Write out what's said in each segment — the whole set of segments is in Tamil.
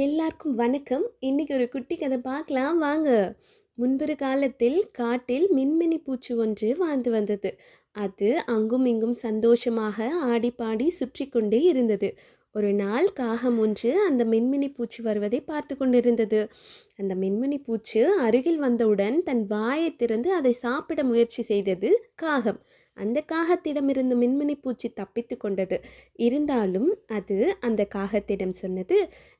எல்லாருக்கும் வணக்கம். இன்னைக்கு ஒரு குட்டி கதை பார்க்கலாம் வாங்க. முன்பொரு காலத்தில் காட்டில் மின்மினி பூச்சி ஒன்று வாழ்ந்து வந்தது. அது அங்கும் இங்கும் சந்தோஷமாக ஆடி பாடி சுற்றி கொண்டே இருந்தது. ஒரு நாள் காகம் ஒன்று அந்த மின்மினி பூச்சி வருவதை பார்த்து கொண்டிருந்தது. அந்த மின்மினி பூச்சி அருகில் வந்தவுடன் தன் வாயை திறந்து அதை சாப்பிட முயற்சி செய்தது காகம். அந்த காகத்திடமிருந்து மின்மினி பூச்சி தப்பித்து கொண்டது. இருந்தாலும் அது அந்த காகத்திடம் சொன்னது,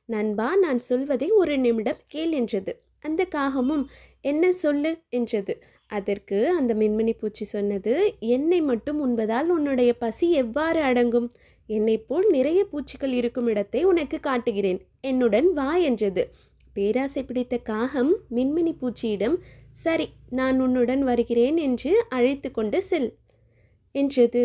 நண்பா, நான் சொல்வதை ஒரு நிமிடம் கேள் என்றது. அந்த காகமும் என்ன சொல்லு என்றது. அதற்கு அந்த மின்மினி பூச்சி சொன்னது, என்னை மட்டும் உண்பதால் உன்னுடைய பசி எவ்வாறு அடங்கும்? என்னை போல் நிறைய பூச்சிகள் இருக்கும் இடத்தை உனக்கு காட்டுகிறேன், என்னுடன் வா என்றது. பேராசை பிடித்த காகம் மின்மினி பூச்சியிடம், சரி, நான் உன்னுடன் வருகிறேன் என்று அழைத்து கொண்டு செல் என்றது.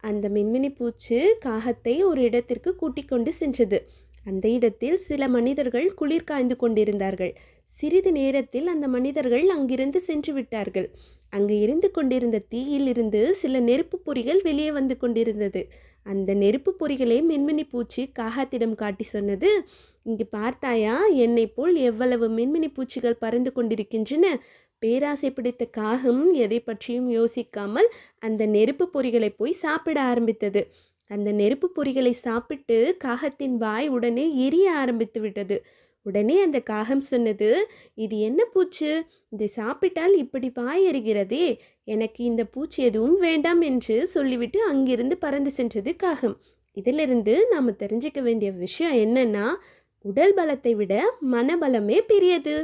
அந்த மின்மினி பூச்சி காகத்தை ஒரு இடத்திற்கு கூட்டிக் கொண்டு சென்றது. அந்த இடத்தில் சில மனிதர்கள் குளிர் காய்ந்து கொண்டிருந்தார்கள். சிறிது நேரத்தில் அந்த மனிதர்கள் அங்கிருந்து சென்று விட்டார்கள். அங்கு எரிந்து கொண்டிருந்த தீயில் இருந்து சில நெருப்பு பொறிகள் வெளியே வந்து கொண்டிருந்தது. அந்த நெருப்பு பொறிகளை மின்மினி பூச்சி காகத்திடம் காட்டி சொன்னது, இங்கு பார்த்தாயா, என்னை போல் எவ்வளவு மின்மினி பூச்சிகள் பறந்து கொண்டிருக்கின்றன. பேராசை பிடித்த காகம் எதை பற்றியும் யோசிக்காமல் அந்த நெருப்பு பொறிகளை போய் சாப்பிட ஆரம்பித்தது. அந்த நெருப்பு பொறிகளை சாப்பிட்டு காகத்தின் வாய் உடனே எரிய ஆரம்பித்து விட்டது. உடனே அந்த காகம் சொன்னது, இது என்ன பூச்சு? இதை சாப்பிட்டால் இப்படி வாய் எரிகிறதே, எனக்கு இந்த பூச்சி எதுவும் வேண்டாம் என்று சொல்லிவிட்டு அங்கிருந்து பறந்து சென்றது காகம். இதிலிருந்து நாம் தெரிஞ்சுக்க வேண்டிய விஷயம் என்னன்னா, உடல் பலத்தை விட மனபலமே பெரியது.